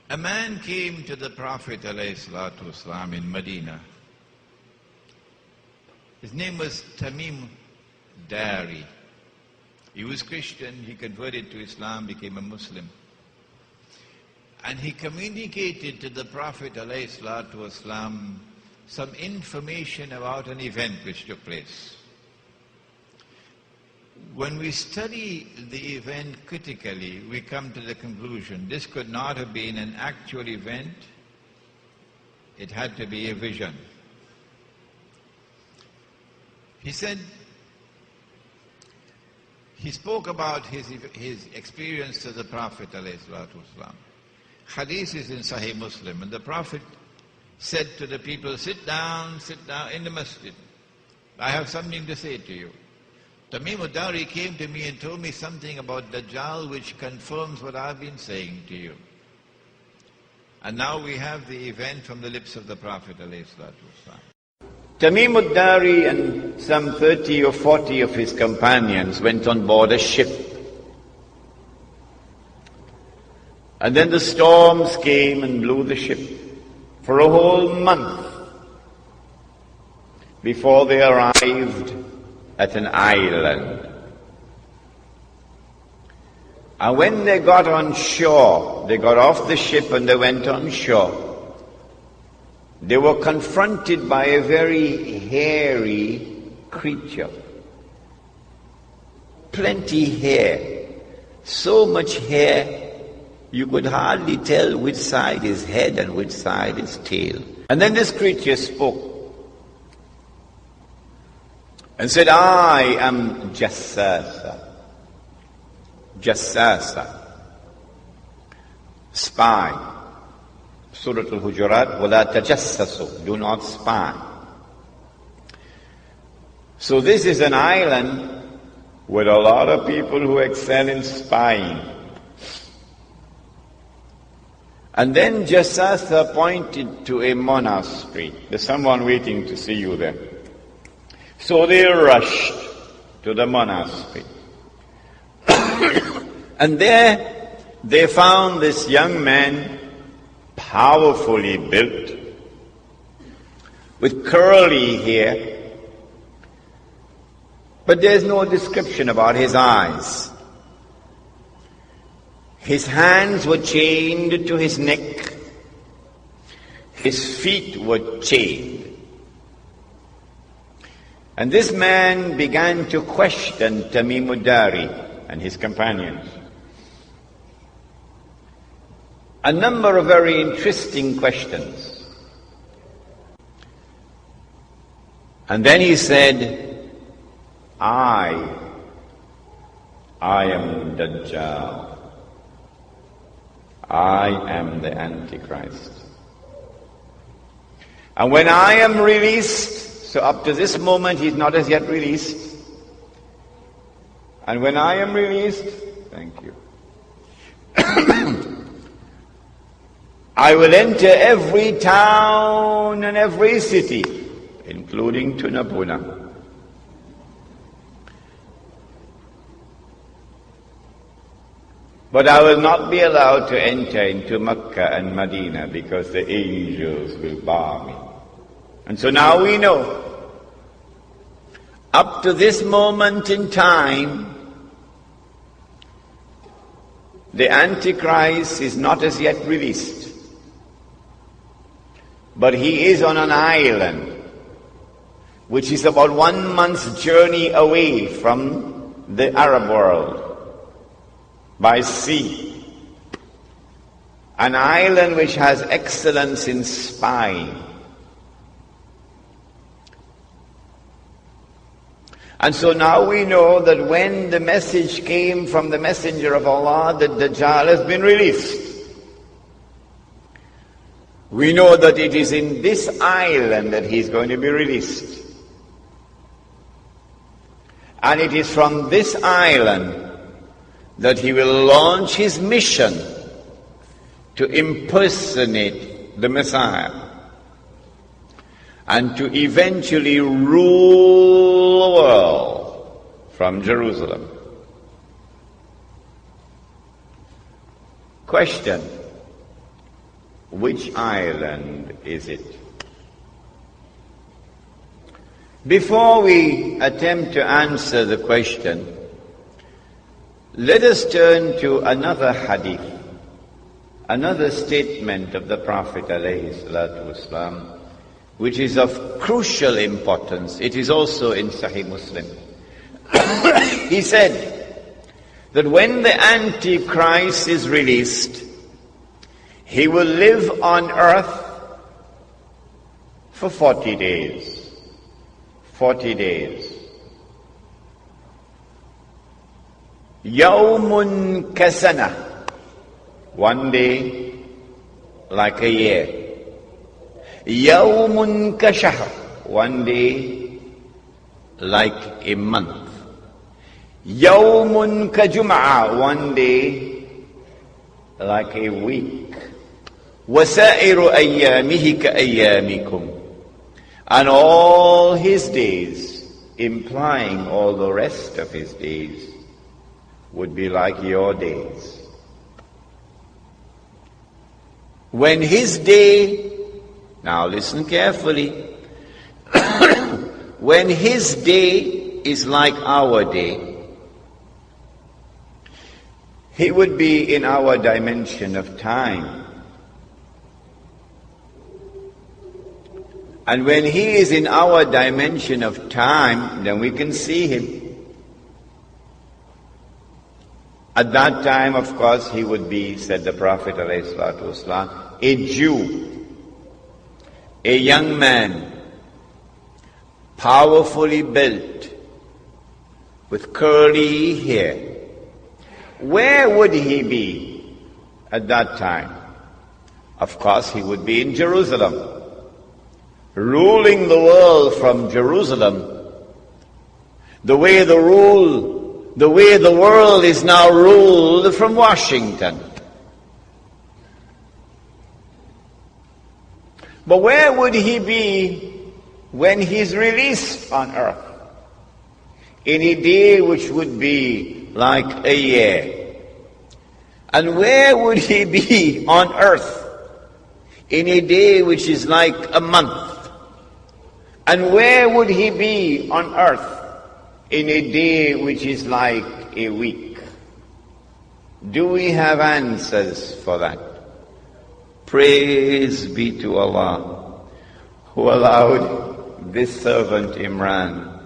A man came to the Prophet ﷺ in Medina. His name was Tamim-ud-dari. He was Christian, he converted to Islam, became a Muslim. And he communicated to the Prophet ﷺ some information about an event which took place. When we study the event critically, we come to the conclusion this could not have been an actual event, it had to be a vision. He said, he spoke about his experience to the Prophet ﷺ. Hadith is in Sahih Muslim, and the Prophet said to the people, sit down in the masjid. I have something to say to you. Tamim-ud-dari came to me and told me something about Dajjal which confirms what I've been saying to you. And now we have the event from the lips of the Prophet ﷺ. Tamim-ud-dari and some 30 or 40 of his companions went on board a ship. And then the storms came and blew the ship for a whole month before they arrived at an island. And when they got on shore, they got off the ship and they went on shore, they were confronted by a very hairy creature. Plenty hair, so much hair you could hardly tell which side is head and which side is tail. And then this creature spoke and said, I am Jassasa. Jassasa, spy. Surah Al-Hujurat, وَلَا تَجَسَّسُوا, do not spy. So this is an island with a lot of people who excel in spying. And then Jassasa pointed to a monastery. There's someone waiting to see you there. So they rushed to the monastery. And there they found this young man, powerfully built, with curly hair, but there's no description about his eyes. His hands were chained to his neck, his feet were chained. And this man began to question Tamim-ud-dari and his companions. A number of very interesting questions. And then he said, I am Dajjal. I am the Antichrist. And when I am released, so up to this moment he's not as yet released. And when I am released, thank you, I will enter every town and every city, including Tunapuna. But I will not be allowed to enter into Mecca and Medina because the angels will bar me. And so now we know, up to this moment in time, the Antichrist is not as yet released. But he is on an island, which is about 1 month's journey away from the Arab world, by sea. An island which has excellence in spying. And so now we know that when the message came from the Messenger of Allah that Dajjal has been released, we know that it is in this island that he is going to be released. And it is from this island that he will launch his mission to impersonate the Messiah and to eventually rule the world from Jerusalem. Question: Which island is it? Before we attempt to answer the question, let us turn to another hadith, another statement of the Prophet ﷺ, which is of crucial importance. It is also in Sahih Muslim. He said that when the Antichrist is released, he will live on earth for 40 days. 40 days. Yawmun kasana. One day like a year. Yawmun kashahr. One day like a month. Yawmun kajum'a. One day like a week. Wasairu ayyamihi ka ayyamikum. And all his days, implying all the rest of his days, would be like your days. When his day, now listen carefully, when his day is like our day, he would be in our dimension of time. And when he is in our dimension of time, then we can see him. At that time, of course, he would be, said the Prophet ﷺ, a Jew, a young man, powerfully built, with curly hair. Where would he be at that time? Of course, he would be in Jerusalem, ruling the world from Jerusalem, the way the world is now ruled from Washington. But where would he be when he's released on earth? In a day which would be like a year. And where would he be on earth? In a day which is like a month. And where would he be on earth in a day which is like a week? Do we have answers for that? Praise be to Allah, who allowed this servant Imran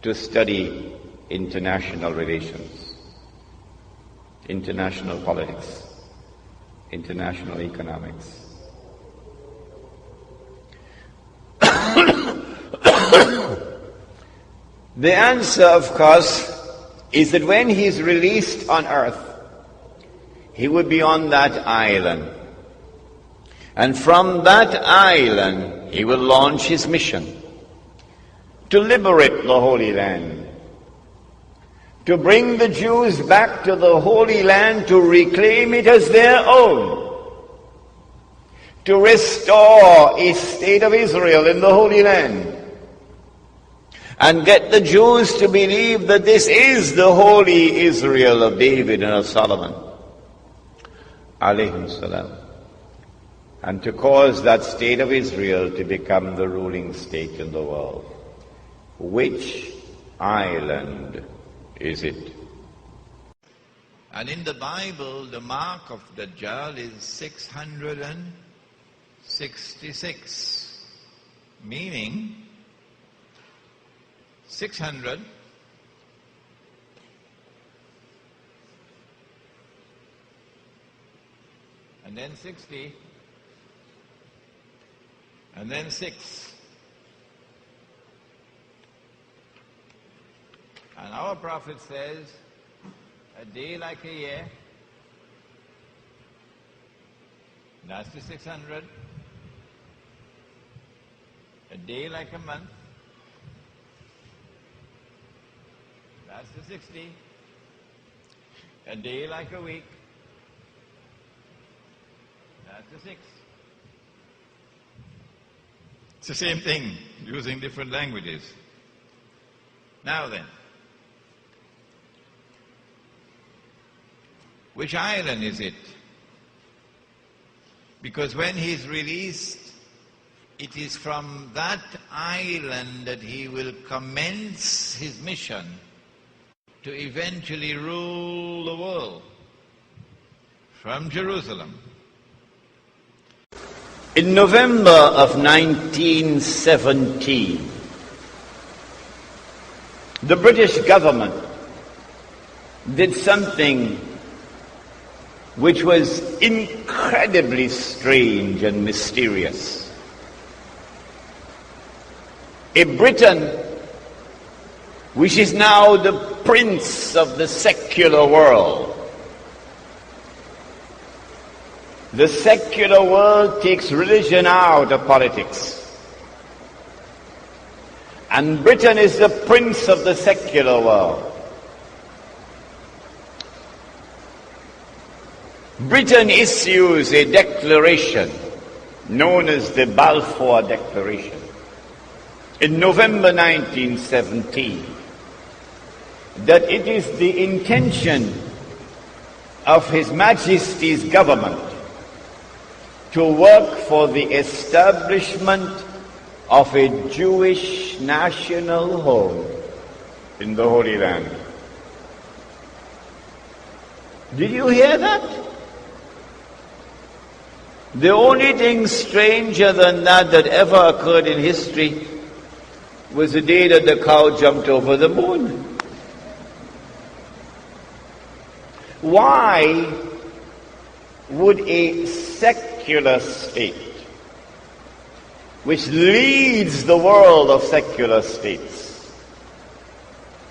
to study international relations, international politics, international economics. The answer, of course, is that when he is released on earth, he would be on that island. And from that island, he will launch his mission to liberate the Holy Land, to bring the Jews back to the Holy Land, to reclaim it as their own, to restore a state of Israel in the Holy Land, and get the Jews to believe that this is the holy Israel of David and of Solomon, alayhim salam, and to cause that state of Israel to become the ruling state in the world. Which island is it? And in the Bible, the mark of Dajjal is 666, meaning 600 and then 60 and then 6. And our Prophet says, a day like a year, that's the 600. A day like a month, that's the 60. A day like a week, that's the 6. It's the same thing, using different languages. Now then, which island is it? Because when he's released, it is from that island that he will commence his mission to eventually rule the world from Jerusalem. In November of 1917, the British government did something which was incredibly strange and mysterious. A Britain, which is now the prince of the secular world. The secular world takes religion out of politics. And Britain is the prince of the secular world. Britain issues a declaration known as the Balfour Declaration in November 1917 that it is the intention of His Majesty's government to work for the establishment of a Jewish national home in the Holy Land. Did you hear that? The only thing stranger than that ever occurred in history was the day that the cow jumped over the moon. Why would a secular state, which leads the world of secular states,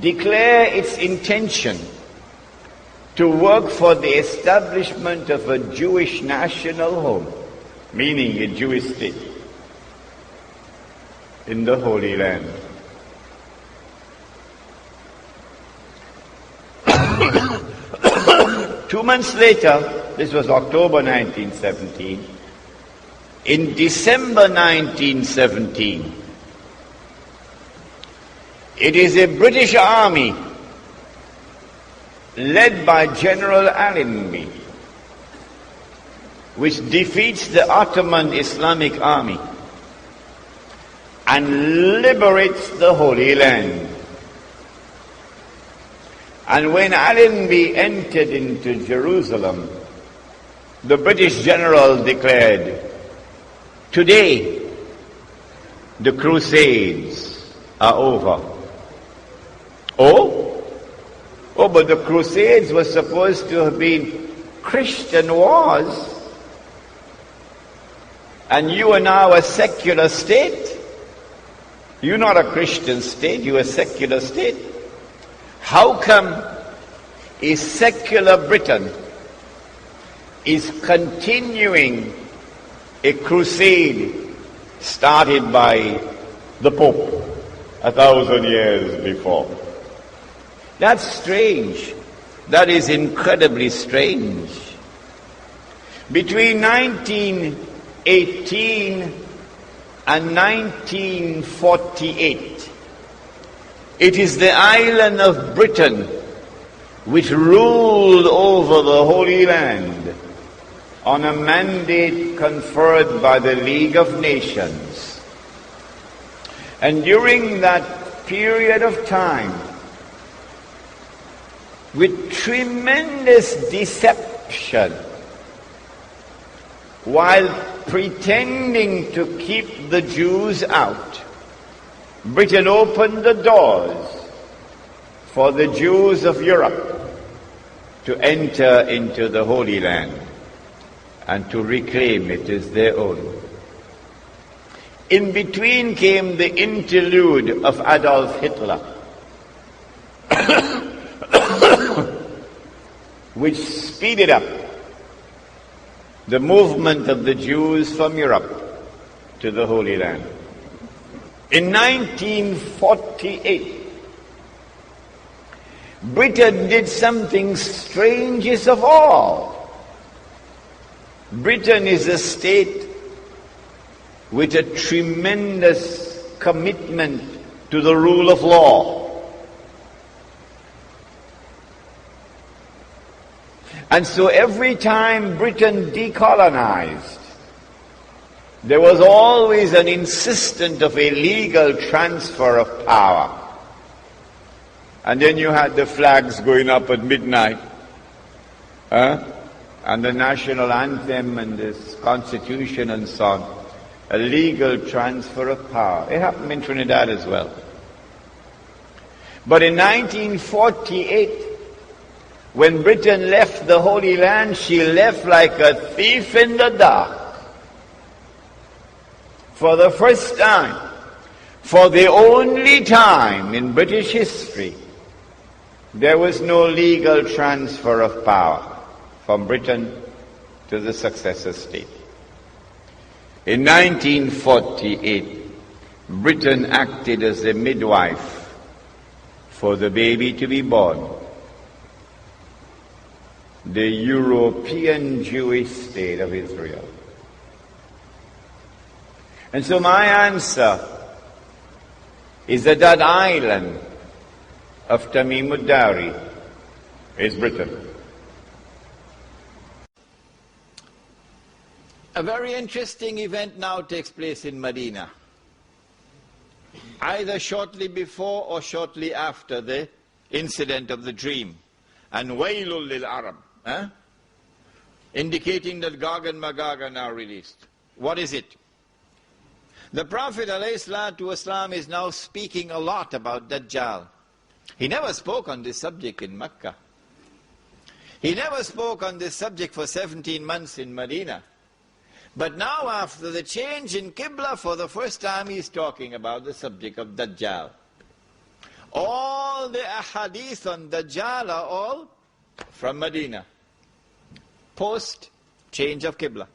declare its intention to work for the establishment of a Jewish national home, meaning a Jewish state, in the Holy Land? 2 months later, this was October 1917, in December 1917, it is a British army led by General Allenby, which defeats the Ottoman Islamic army and liberates the Holy Land. And when Allenby entered into Jerusalem, the British general declared, "Today, the Crusades are over." Oh, but the Crusades were supposed to have been Christian wars. And you are now a secular state. You're not a Christian state, you're a secular state. How come a secular Britain is continuing a crusade started by the Pope 1,000 years before? That's strange. That is incredibly strange. Between 1918 and 1948, it is the island of Britain which ruled over the Holy Land on a mandate conferred by the League of Nations. And during that period of time, with tremendous deception, while pretending to keep the Jews out, Britain opened the doors for the Jews of Europe to enter into the Holy Land and to reclaim it as their own. In between came the interlude of Adolf Hitler, which speeded up the movement of the Jews from Europe to the Holy Land. In 1948, Britain did something strangest of all. Britain is a state with a tremendous commitment to the rule of law. And so every time Britain decolonized, there was always an insistence of a legal transfer of power. And then you had the flags going up at midnight, and the national anthem and this constitution and so on. A legal transfer of power. It happened in Trinidad as well. But in 1948, when Britain left the Holy Land, she left like a thief in the dark. For the first time, for the only time in British history, there was no legal transfer of power from Britain to the successor state. In 1948, Britain acted as the midwife for the baby to be born. The European Jewish state of Israel. And so my answer is that that island of Tamim-ud-dari is Britain. A very interesting event now takes place in Medina, either shortly before or shortly after the incident of the dream. And wailul lil Arab, indicating that Gog and Magog are now released. What is it? The Prophet ﷺ is now speaking a lot about Dajjal. He never spoke on this subject in Mecca. He never spoke on this subject for 17 months in Medina. But now, after the change in Qibla, for the first time he's talking about the subject of Dajjal. All the ahadith on Dajjal are all from Medina, post change of Qibla.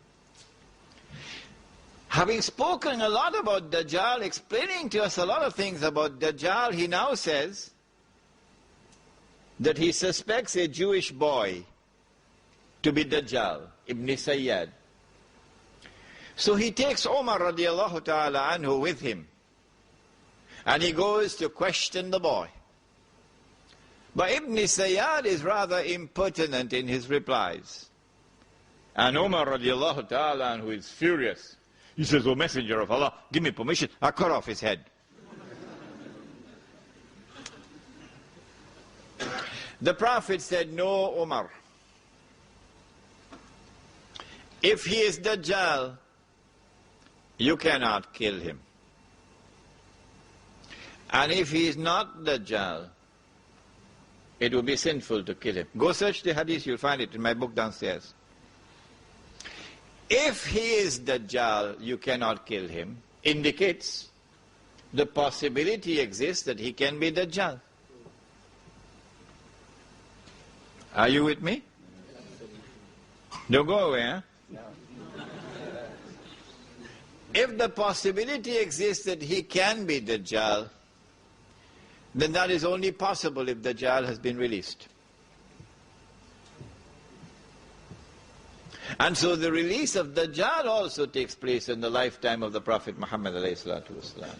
Having spoken a lot about Dajjal, explaining to us a lot of things about Dajjal, he now says that he suspects a Jewish boy to be Dajjal, Ibn Sayyad. So he takes Umar radiallahu ta'ala anhu with him, and he goes to question the boy. But Ibn Sayyad is rather impertinent in his replies. And Umar radiallahu ta'ala anhu is furious. He says, "O Messenger of Allah, give me permission, I'll cut off his head." The Prophet said, "No, Umar. If he is Dajjal, you cannot kill him. And if he is not Dajjal, it would be sinful to kill him." Go search the hadith, you'll find it in my book downstairs. If he is Dajjal, you cannot kill him, indicates the possibility exists that he can be Dajjal. Are you with me? Don't go away, huh? If the possibility exists that he can be Dajjal, then that is only possible if Dajjal has been released. And so the release of Dajjal also takes place in the lifetime of the Prophet Muhammad ﷺ.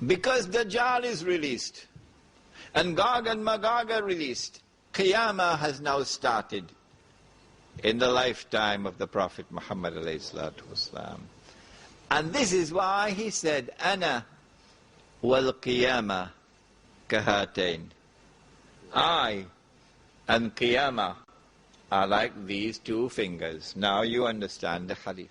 Because Dajjal is released, and Gog and Magog are released, Qiyamah has now started in the lifetime of the Prophet Muhammad ﷺ. And this is why he said, "Ana wal qiyamah kahatain." I and Qiyamah are like these two fingers. Now you understand the hadith.